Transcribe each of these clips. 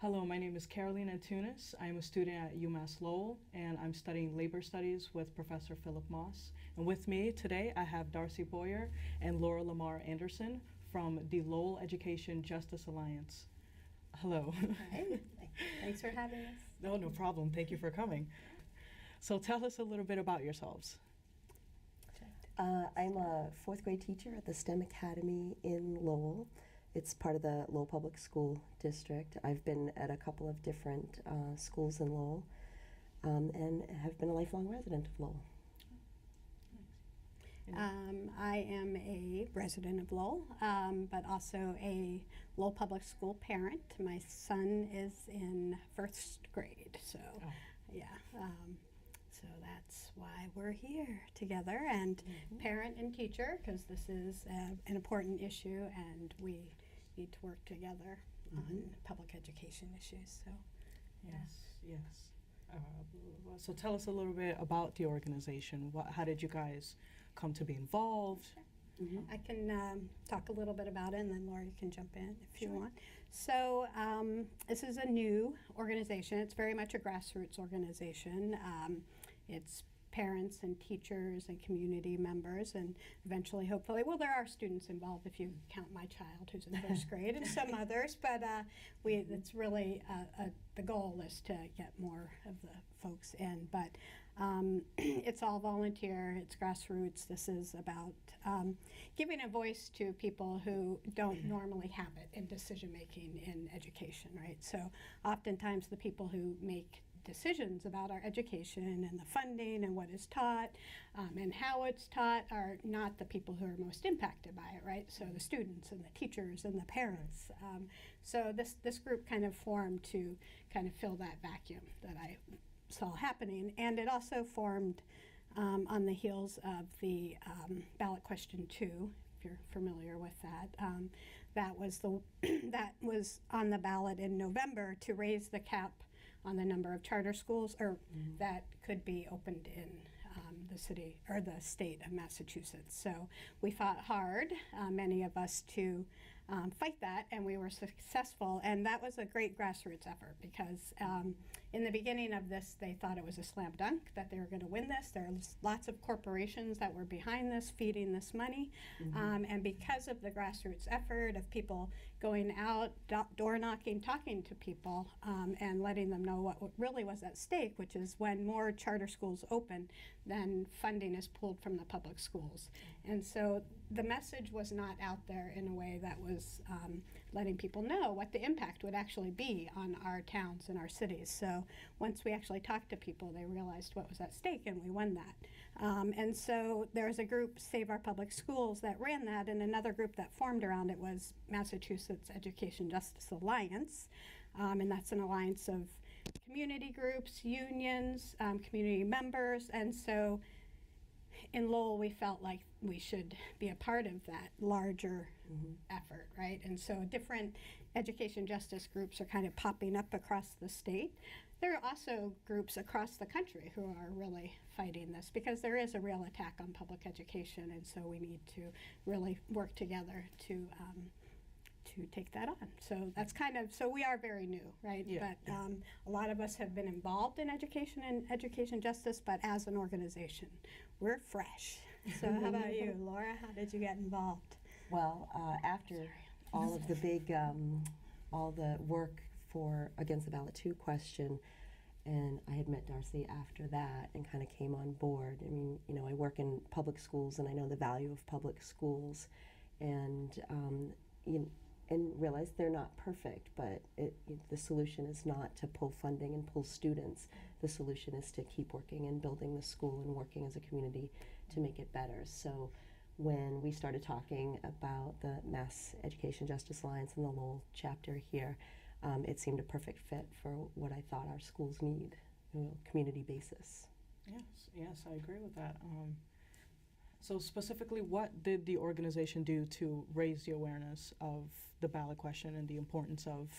Hello, my name is Karol Antunes. I'm a student at UMass Lowell, and I'm studying labor studies with Professor Philip Moss. And with me today, I have Darcie Boyer and Laura Lamarre Anderson from the Lowell Education Justice Alliance. Hello. Hi. Thanks for having us. No problem. Thank you for coming. So tell us a little bit about yourselves. I'm a fourth grade teacher at the STEM Academy in Lowell. It's part of the Lowell Public School District. I've been at a couple of different schools in Lowell and have been a lifelong resident of Lowell. I am a resident of Lowell, but also a Lowell Public School parent. My son is in first grade, so yeah. So that's why we're here together, and parent and teacher, because this is an important issue, and we need to work together on public education issues. So, Yes. So tell us a little bit about the organization. How did you guys come to be involved? I can talk a little bit about it, and then Laura, you can jump in if you want. So this is a new organization. It's very much a grassroots organization. It's parents and teachers and community members, and eventually, hopefully, well, there are students involved if you count my child who's in first grade and some others, but it's really, the goal is to get more of the folks in, but it's all volunteer, it's grassroots. This is about giving a voice to people who don't normally have it in decision making in education, right? So oftentimes the people who make decisions about our education and the funding and what is taught and how it's taught are not the people who are most impacted by it, right? So the students and the teachers and the parents. So this group kind of formed to kind of fill that vacuum that I saw happening, and it also formed on the heels of the ballot question 2. If you're familiar with that, that was that was on the ballot in November to raise the cap on the number of charter schools that could be opened in the city or the state of Massachusetts. So we fought hard, many of us, to fight that, and we were successful. And that was a great grassroots effort because in the beginning of this, they thought it was a slam dunk that they were going to win this. There are lots of corporations that were behind this, feeding this money. And because of the grassroots effort of people going out, door knocking, talking to people, and letting them know what really was at stake, which is when more charter schools open, then funding is pulled from the public schools. And so the message was not out there in a way that was letting people know what the impact would actually be on our towns and our cities. So once we actually talked to people, they realized what was at stake, and we won that. And so there was a group, Save Our Public Schools, that ran that, and another group that formed around it was Massachusetts Education Justice Alliance. And that's an alliance of community groups, unions, community members, and so in Lowell we felt like we should be a part of that larger effort, right? And so different education justice groups are kind of popping up across the state. There are also groups across the country who are really fighting this because there is a real attack on public education, and so we need to really work together to take that on. So that's kind of, so we are very new, right? Yeah, but a lot of us have been involved in education and education justice, but as an organization, we're fresh. So how about you, Laura? How did you get involved? Well, after all of the big, all the work for Against the Ballot 2 question, and I had met Darcie after that and kind of came on board. I mean, you know, I work in public schools and I know the value of public schools, and and realize they're not perfect, but the solution is not to pull funding and pull students. The solution is to keep working and building the school and working as a community to make it better. So when we started talking about the Mass Education Justice Alliance and the Lowell chapter here, it seemed a perfect fit for what I thought our schools need, community basis. Yes, I agree with that. So specifically, what did the organization do to raise the awareness of the ballot question and the importance of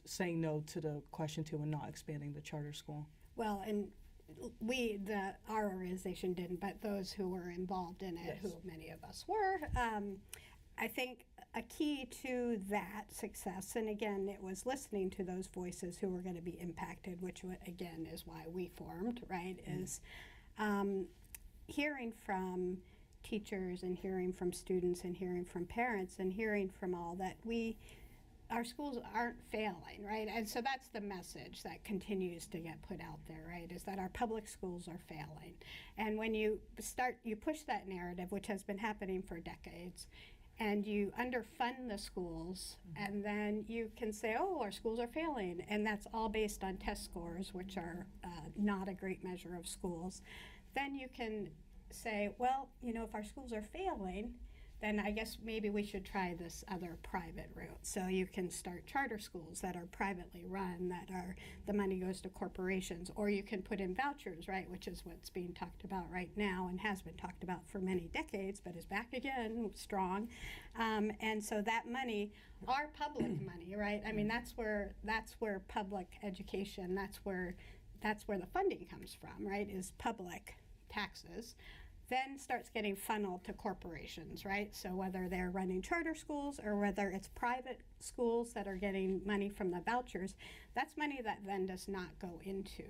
saying no to the question 2 and not expanding the charter school? Well, and our organization didn't, but those who were involved in it, who many of us were, I think a key to that success, and again, it was listening to those voices who were going to be impacted, which again is why we formed, right, is hearing from teachers and hearing from students and hearing from parents and hearing from all that our schools aren't failing, right? And so that's the message that continues to get put out there, right? Is that our public schools are failing. And when you push that narrative, which has been happening for decades, and you underfund the schools, and then you can say, oh, our schools are failing, and that's all based on test scores, which are not a great measure of schools, then you can say, well, if our schools are failing, then I guess maybe we should try this other private route. So you can start charter schools that are privately run, the money goes to corporations, or you can put in vouchers, right, which is what's being talked about right now and has been talked about for many decades, but is back again strong. And so that money, our public money, right? I mean, that's where public education, that's where the funding comes from, right? Is public taxes. Then starts getting funneled to corporations, right? So whether they're running charter schools or whether it's private schools that are getting money from the vouchers, that's money that then does not go into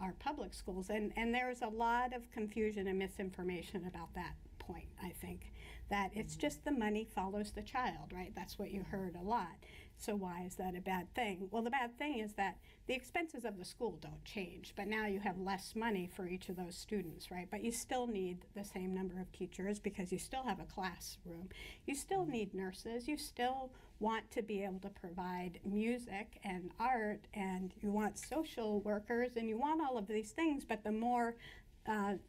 our public schools. And there's a lot of confusion and misinformation about that point, I think, that it's just the money follows the child, right? That's what you heard a lot. So why is that a bad thing? Well, the bad thing is that the expenses of the school don't change, but now you have less money for each of those students, right? But you still need the same number of teachers because you still have a classroom. You still need nurses. You still want to be able to provide music and art, and you want social workers, and you want all of these things, but the more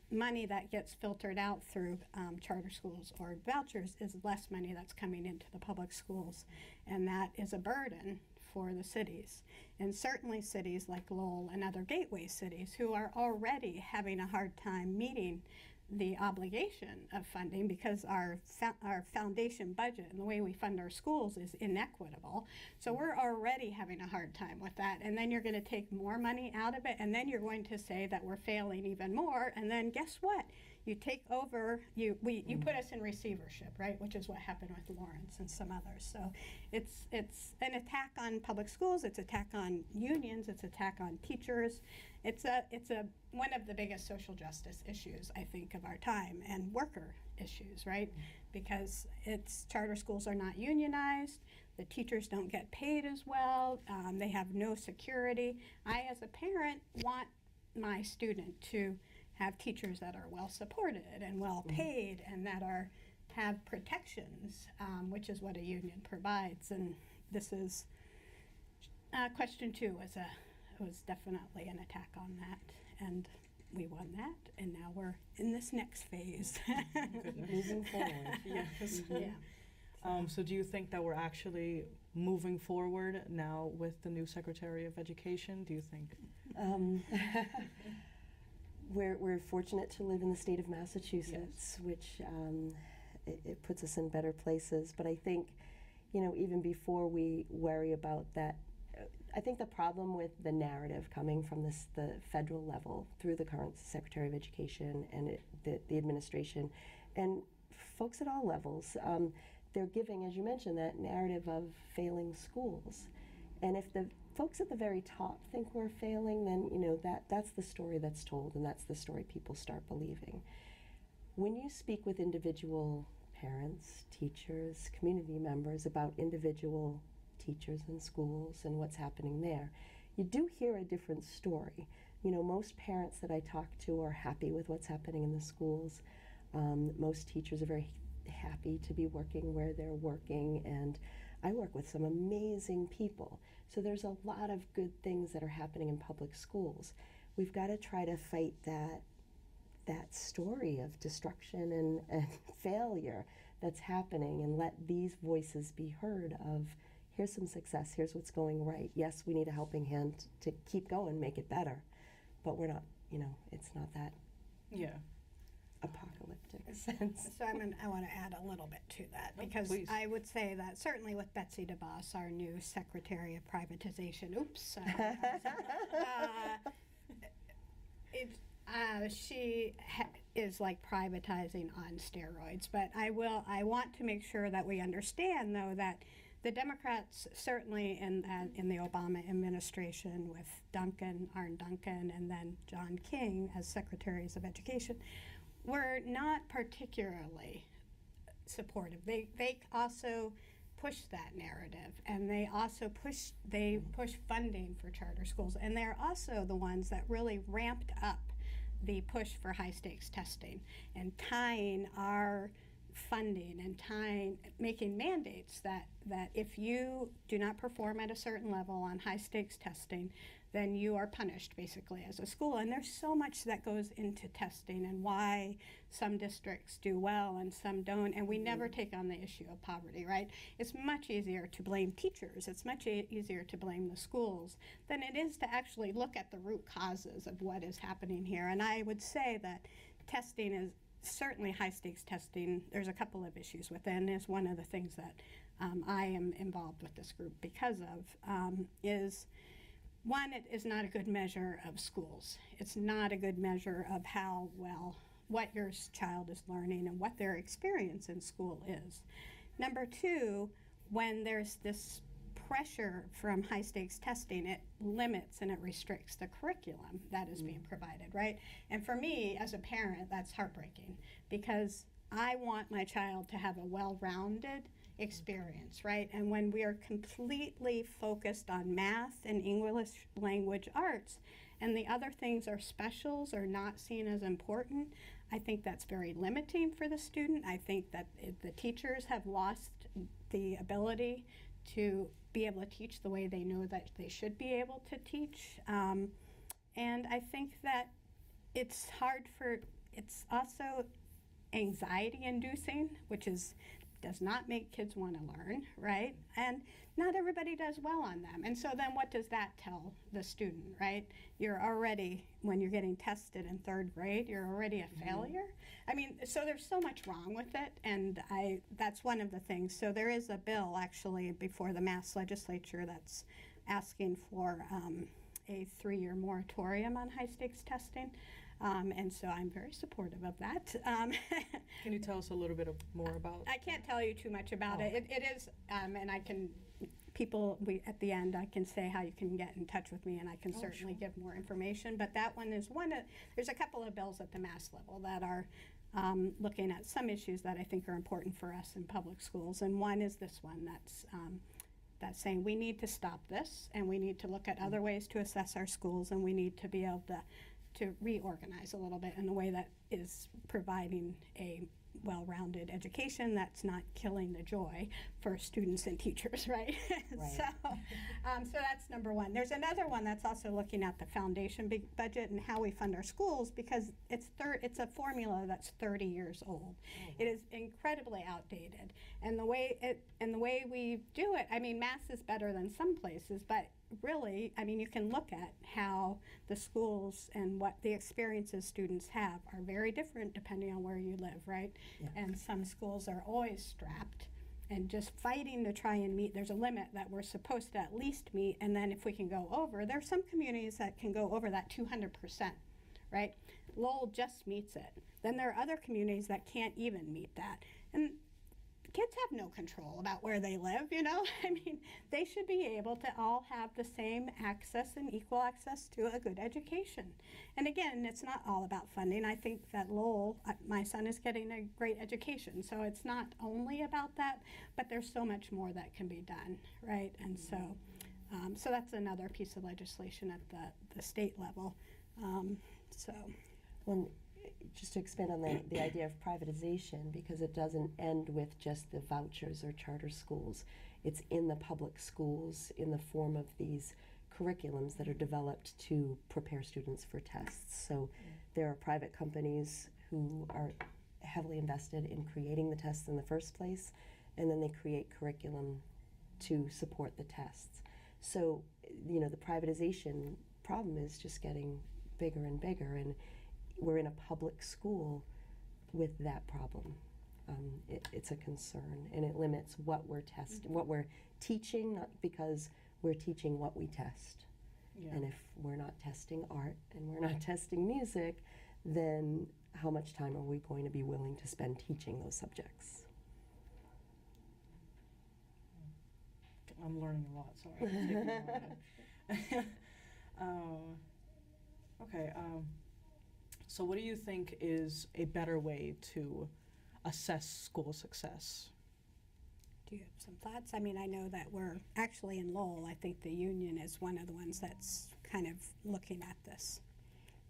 money that gets filtered out through charter schools or vouchers is less money that's coming into the public schools, and that is a burden for the cities. And certainly cities like Lowell and other gateway cities who are already having a hard time meeting the obligation of funding because our foundation budget and the way we fund our schools is inequitable. So we're already having a hard time with that. And then you're going to take more money out of it, and then you're going to say that we're failing even more. And then guess what? You take over, you put us in receivership, right? Which is what happened with Lawrence and some others. So it's an attack on public schools, it's an attack on unions, it's an attack on teachers. It's one of the biggest social justice issues, I think, of our time, and worker issues, right? Because charter schools are not unionized, the teachers don't get paid as well, they have no security. I, as a parent, want my student to have teachers that are well supported and well paid and that have protections, which is what a union provides. And this is question 2 was definitely an attack on that, and we won that, and now we're in this next phase. Moving forward. Yes. Yeah. So do you think that we're actually moving forward now with the new Secretary of Education? Do you think? We're fortunate to live in the state of Massachusetts, yes, which it puts us in better places. But I think, even before we worry about that, I think the problem with the narrative coming from the federal level through the current Secretary of Education and the administration and folks at all levels, they're giving, as you mentioned, that narrative of failing schools. And if the folks at the very top think we're failing, then that's the story that's told, and that's the story people start believing. When you speak with individual parents, teachers, community members about individual teachers in schools and what's happening there, you do hear a different story. Most parents that I talk to are happy with what's happening in the schools. Most teachers are very happy to be working where they're working, and I work with some amazing people. So there's a lot of good things that are happening in public schools. We've got to try to fight that story of destruction and failure that's happening, and let these voices be heard of, here's some success, here's what's going right. Yes, we need a helping hand to keep going, make it better, but we're not, it's not that apocalyptic sense. So I want to add a little bit to that, because I would say that certainly with Betsy DeVos, our new Secretary of Privatization, she is like privatizing on steroids. But I want to make sure that we understand, though, that the Democrats, certainly in the Obama administration with Arne Duncan, and then John King as Secretaries of Education, were not particularly supportive. They also push that narrative, and they also push funding for charter schools, and they're also the ones that really ramped up the push for high stakes testing and tying our funding and making mandates that if you do not perform at a certain level on high stakes testing, then you are punished basically as a school. And there's so much that goes into testing and why some districts do well and some don't, and we never take on the issue of poverty, right? It's much easier to blame teachers, it's much easier to blame the schools than it is to actually look at the root causes of what is happening here. And I would say that testing is certainly high stakes testing. There's a couple of issues with it, and is one of the things that I am involved with this group because of, is one, it is not a good measure of schools. It's not a good measure of how well, what your child is learning and what their experience in school is. Number two, when there's this pressure from high stakes testing, it limits and it restricts the curriculum that is being provided, right? And for me as a parent, that's heartbreaking because I want my child to have a well-rounded experience, right? And when we are completely focused on math and English language arts and the other things are specials or not seen as important, I think that's very limiting for the student. I think that the teachers have lost the ability to be able to teach the way they know that they should be able to teach. And I think that it's also anxiety inducing, which does not make kids want to learn, right? And not everybody does well on them. And so then what does that tell the student, right? You're already, when you're getting tested in third grade, you're already a failure. I mean, so there's so much wrong with it, and that's one of the things. So there is a bill actually before the Mass legislature that's asking for a 3-year moratorium on high stakes testing. And so I'm very supportive of that. Can you tell us a little bit more about I can't tell you too much about it. It is, and I can, at the end, I can say how you can get in touch with me, and I can certainly give more information. But that one is there's a couple of bills at the Mass level that are looking at some issues that I think are important for us in public schools. And one is this one that's saying we need to stop this, and we need to look at other ways to assess our schools, and we need to be able to reorganize a little bit in a way that is providing a well-rounded education that's not killing the joy for students and teachers, right? So that's number one. There's another one that's also looking at the foundation budget and how we fund our schools, because it's a formula that's 30 years old. It is incredibly outdated, and the way we do it, I mean, Mass is better than some places, but really, I mean, you can look at how the schools and what the experiences students have are very different depending on where you live, right? Yeah. And some schools are always strapped and just fighting to try and meet. There's a limit that we're supposed to at least meet, and then if we can go over, there are some communities that can go over that 200%, right? Lowell just meets it. Then there are other communities that can't even meet that. And kids have no control about where they live, you know? I mean, they should be able to all have the same access and equal access to a good education. And again, it's not all about funding. I think that Lowell, my son is getting a great education, so it's not only about that, but there's so much more that can be done, right? And so that's another piece of legislation at the state level. Well, just to expand on the idea of privatization, because it doesn't end with just the vouchers or charter schools. It's in the public schools in the form of these curriculums that are developed to prepare students for tests. So there are private companies who are heavily invested in creating the tests in the first place, and then they create curriculum to support the tests. So, you know, the privatization problem is just getting bigger and bigger, and we're in a public school with that problem. It's a concern, and it limits what we're what we're teaching, not because we're teaching what we test. Yeah. And if we're not testing art and we're not testing music, then how much time are we going to be willing to spend teaching those subjects? I'm learning a lot, sorry. I'm taking a moment. Okay, so what do you think is a better way to assess school success? Do you have some thoughts? I mean, I know that we're actually in Lowell. I think the union is one of the ones that's kind of looking at this.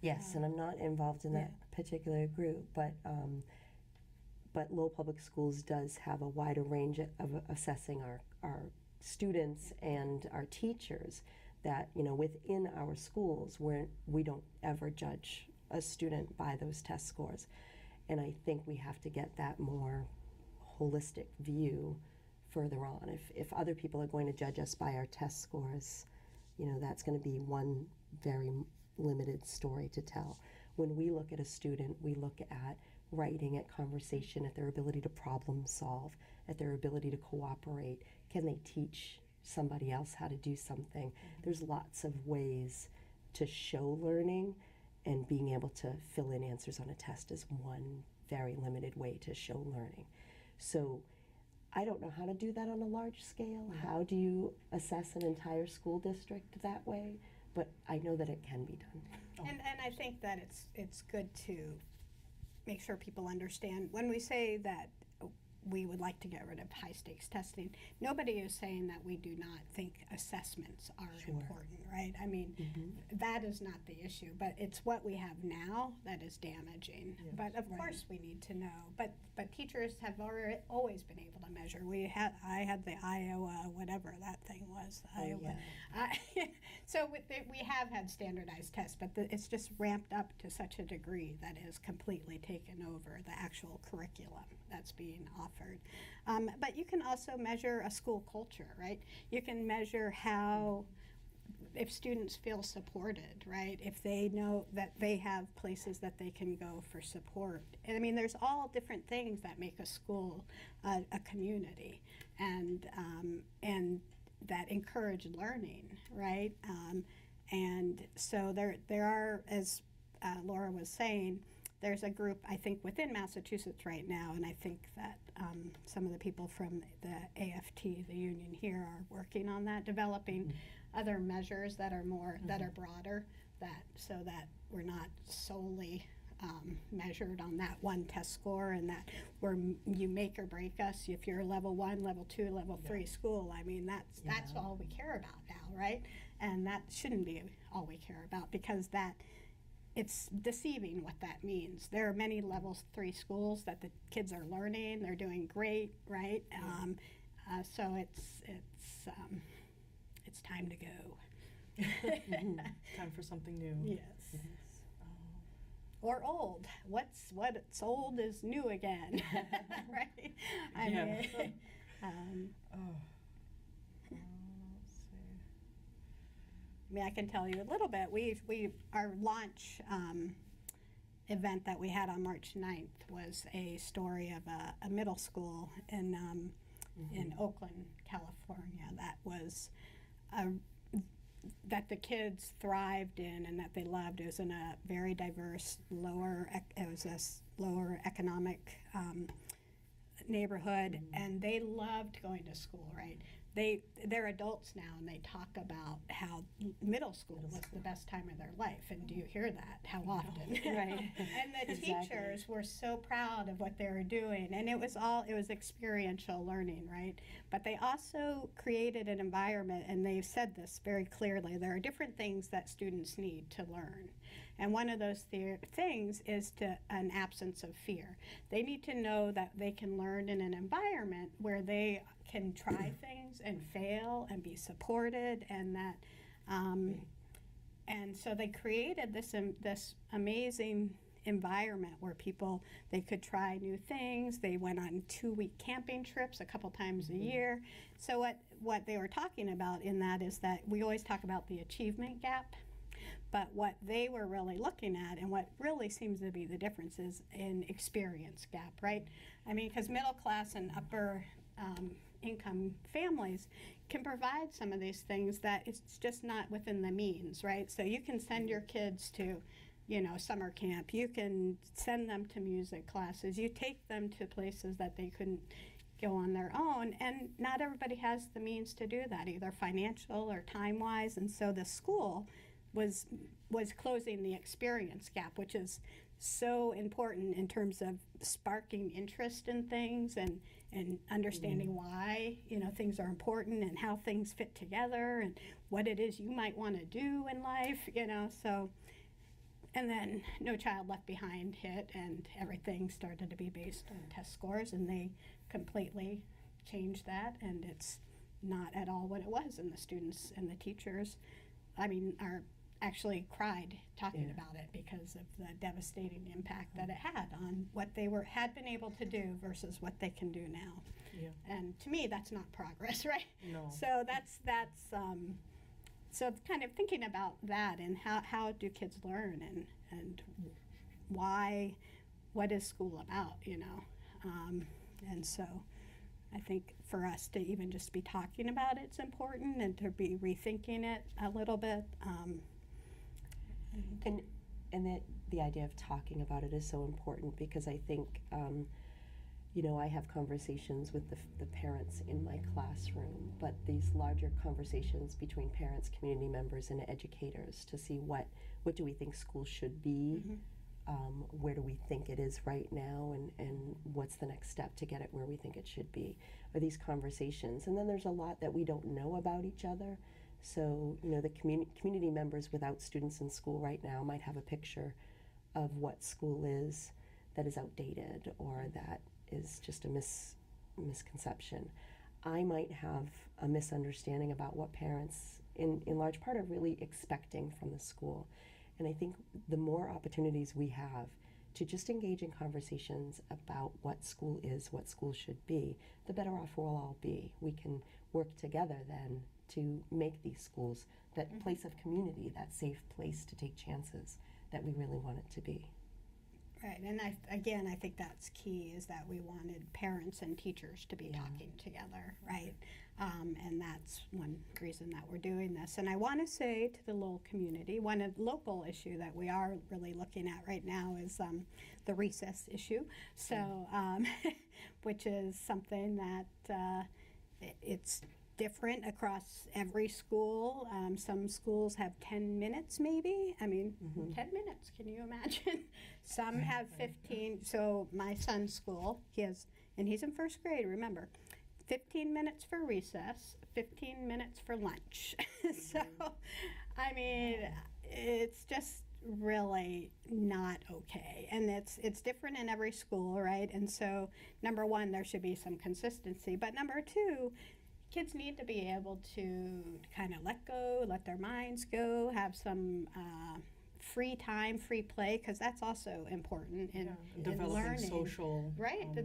Yes, and I'm not involved in that particular group, but Lowell Public Schools does have a wider range of assessing our students and our teachers. That, you know, within our schools, we don't ever judge a student by those test scores, and I think we have to get that more holistic view further on. If other people are going to judge us by our test scores, you know, that's going to be one very limited story to tell. When we look at a student, we look at writing, at conversation, at their ability to problem solve, at their ability to cooperate. Can they teach somebody else how to do something? There's lots of ways to show learning, and being able to fill in answers on a test is one very limited way to show learning. So I don't know how to do that on a large scale. How do you assess an entire school district that way? But I know that it can be done. And I think that it's good to make sure people understand when we say that we would like to get rid of high stakes testing, nobody is saying that we do not think assessments are important, right? I mean, that is not the issue, but it's what we have now that is damaging. Yes. But of course we need to know. But teachers have always been able to measure. I had the Iowa, whatever that thing was. Iowa. So we have had standardized tests, but it's just ramped up to such a degree that it has completely taken over the actual curriculum that's being offered. But you can also measure a school culture, right? You can measure how, if students feel supported, right? If they know that they have places that they can go for support. And I mean, there's all different things that make a school a community, and that encourage learning, right? And so there are, as Laura was saying, there's a group, I think, within Massachusetts right now, and I think that some of the people from the AFT, the union here, are working on that, developing other measures that are more, that are broader, so that we're not solely measured on that one test score, and that where you make or break us if you're a level 1, level 2, level 3 school. I mean, that's all we care about now, right? And that shouldn't be all we care about, because it's deceiving what that means. There are many level 3 schools that the kids are learning, they're doing great, right? So it's time to go. Time for something new. Yes. Or old. What's old is new again, right? I mean, let's see. I mean, I can tell you a little bit. Our launch event that we had on March 9th was a story of a middle school in Oakland, California, that was that the kids thrived in and that they loved. It was in a very diverse, lower economic neighborhood, and they loved going to school, right? They're adults now, and they talk about how middle school was the best time of their life. And do you hear that? How often? Right. And the Exactly. teachers were so proud of what they were doing, and it was experiential learning, right? But they also created an environment, and they've said this very clearly. There are different things that students need to learn. And one of those things is an absence of fear. They need to know that they can learn in an environment where they can try things and fail and be supported, and that, and so they created this amazing environment where they could try new things. They went on 2-week camping trips a couple times a year. So what they were talking about in that is that we always talk about the achievement gap, but what they were really looking at, and what really seems to be the difference, is in experience gap, right? I mean, because middle class and upper income families can provide some of these things that it's just not within the means, right? So you can send your kids to summer camp. You can send them to music classes. You take them to places that they couldn't go on their own, and not everybody has the means to do that, either financial or time-wise, and so the school was closing the experience gap, which is so important in terms of sparking interest in things and understanding why things are important and how things fit together and what it is you might want to do in life, so. And then No Child Left Behind hit, and everything started to be based on test scores, and they completely changed that, and it's not at all what it was. And the students and the teachers, are actually cried talking about it because of the devastating impact that it had on what they had been able to do versus what they can do now. Yeah. And to me, that's not progress, right? No. So that's so kind of thinking about that and how do kids learn and why, what is school about, and so I think for us to even just be talking about it's important, and to be rethinking it a little bit. And that the idea of talking about it is so important, because I think I have conversations with the parents in my classroom, but these larger conversations between parents, community members, and educators to see what do we think school should be, where do we think it is right now, and what's the next step to get it where we think it should be, are these conversations. And then there's a lot that we don't know about each other. So, the community members without students in school right now might have a picture of what school is that is outdated or that is just a misconception. I might have a misunderstanding about what parents, in large part, are really expecting from the school. And I think the more opportunities we have to just engage in conversations about what school is, what school should be, the better off we'll all be. We can work together then to make these schools that place of community, that safe place to take chances that we really want it to be. Right, and I think that's key, is that we wanted parents and teachers to be talking together, right? And that's one reason that we're doing this. And I want to say to the Lowell community, one local issue that we are really looking at right now is the recess issue. So, which is something that it's different across every school. Some schools have 10 minutes maybe. 10 minutes, can you imagine? Some have 15. So my son's school, he's in first grade, remember, 15 minutes for recess, 15 minutes for lunch. So, it's just really not okay. And it's different in every school, right? And so, number one, there should be some consistency. But number two, kids need to be able to kind of let go, let their minds go, have some free time, free play, because that's also important in developing learning. Social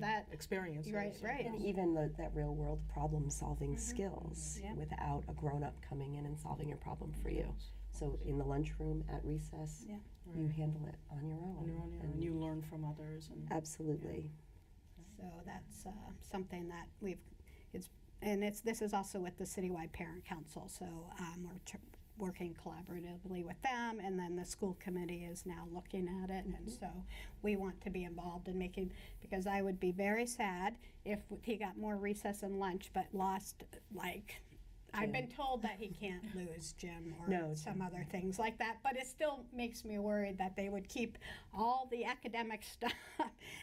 that experiences. Right. And even that real world problem solving skills without a grown up coming in and solving your problem for you. So in the lunchroom, at recess, you handle it on your own. And you learn from others. And absolutely. So that's something that this is also with the Citywide Parent Council, so we're working collaboratively with them, and then the school committee is now looking at it, and so we want to be involved in making, because I would be very sad if he got more recess and lunch but lost, I've been told that he can't lose gym or some other things like that, but it still makes me worried that they would keep all the academic stuff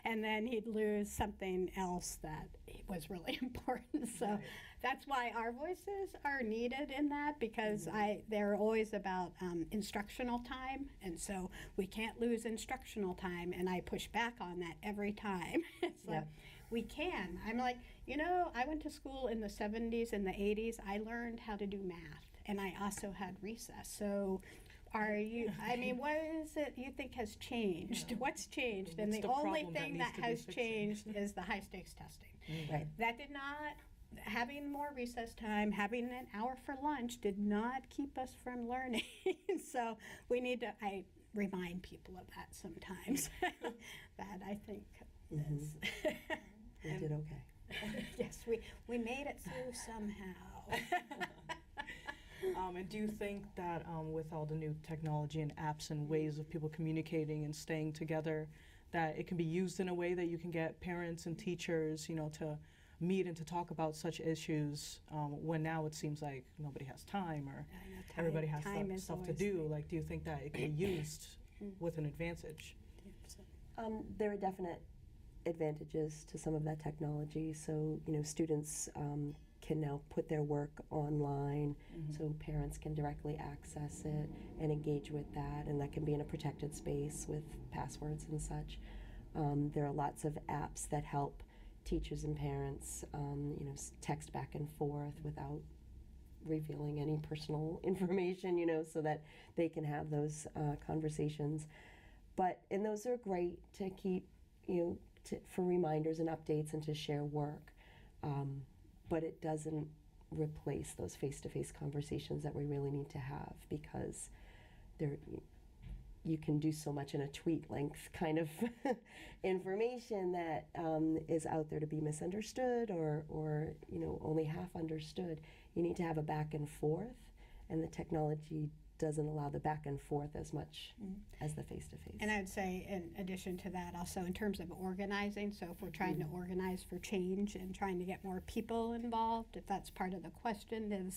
and then he'd lose something else that was really important. So that's why our voices are needed in that, because they're always about instructional time, and so we can't lose instructional time, and I push back on that every time. It's like, we can. I'm like, I went to school in the 70s and the 80s. I learned how to do math, and I also had recess. So are you, what is it you think has changed? What's changed? And the only thing that has changed is the high stakes testing. Right. That did not, having more recess time, having an hour for lunch did not keep us from learning. So we need to, I remind people of that sometimes, that I think is. We did okay. Yes, we made it through somehow. And do you think that with all the new technology and apps and ways of people communicating and staying together, that it can be used in a way that you can get parents and teachers, to meet and to talk about such issues when now it seems like nobody has time or everybody has stuff to do? Like, do you think that it can be used with an advantage? There are definite advantages to some of that technology. So, students can now put their work online, so parents can directly access it and engage with that, and that can be in a protected space with passwords and such. There are lots of apps that help teachers and parents, text back and forth without revealing any personal information, so that they can have those conversations. And those are great to keep, for reminders and updates and to share work. But it doesn't replace those face-to-face conversations that we really need to have, because you can do so much in a tweet length kind of information that is out there to be misunderstood or only half understood. You need to have a back and forth, and the technology doesn't allow the back and forth as much as the face-to-face. And I'd say, in addition to that, also in terms of organizing, so if we're trying to organize for change and trying to get more people involved, if that's part of the question,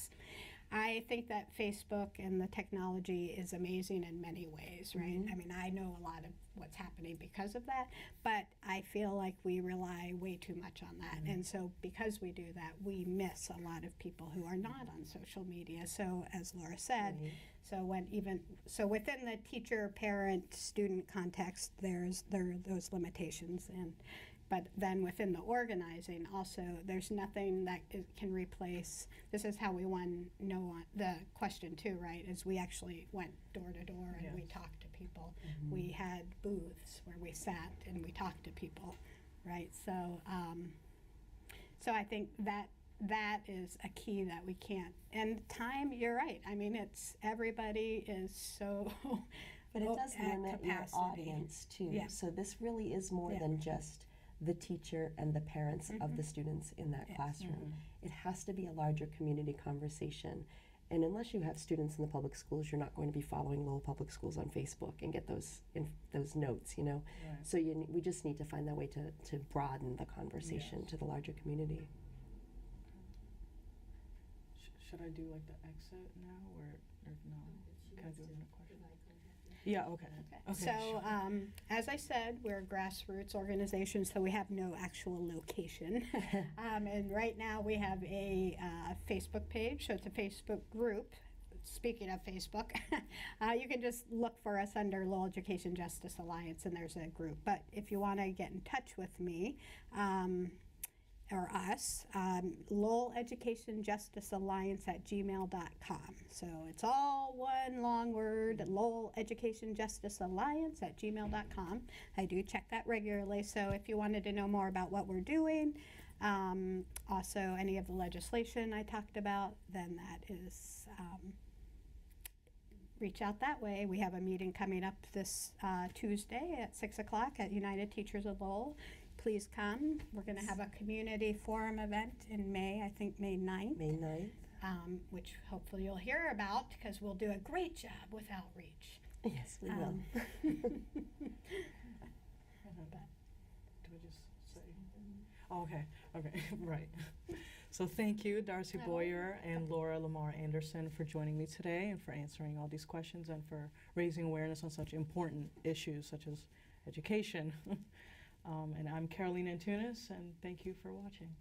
I think that Facebook and the technology is amazing in many ways, right? I mean, I know a lot of what's happening because of that, but I feel like we rely way too much on that. And so because we do that, we miss a lot of people who are not on social media. So as Laura said, so within the teacher, parent, student context, there are those limitations, but then within the organizing also, there's nothing that can replace. This is how we won the question too, right? Is we actually went door to door and we talked to people. We had booths where we sat and we talked to people, right? So, so I think that is a key that we can't. And time, you're right. I mean, everybody is so. But it does limit your audience too. Yeah. So this really is more than just the teacher and the parents of the students in that classroom. It has to be a larger community conversation. And unless you have students in the public schools, you're not going to be following Lowell Public Schools on Facebook and get those notes, Right. So we just need to find that way to broaden the conversation to the larger community. Should I do like the exit now or no? Can I do another question? Yeah, okay. So, as I said, we're a grassroots organization, so we have no actual location. And right now we have a Facebook page, so it's a Facebook group. Speaking of Facebook, you can just look for us under Lowell Education Justice Alliance, and there's a group. But if you want to get in touch with me, or us, Lowell Education Justice Alliance @gmail.com. So it's all one long word, Lowell Education Justice Alliance @gmail.com. I do check that regularly, so if you wanted to know more about what we're doing, also any of the legislation I talked about, then that is, reach out that way. We have a meeting coming up this Tuesday at 6 o'clock at United Teachers of Lowell. Please come. We're going to have a community forum event in May, I think May 9th. May 9th. Which hopefully you'll hear about, because we'll do a great job with outreach. Yes, we will. Do I just say? Oh, okay, right. So thank you, Darcie Boyer and Laura Lamarre Anderson, for joining me today and for answering all these questions and for raising awareness on such important issues such as education. And I'm Karol Antunes, and thank you for watching.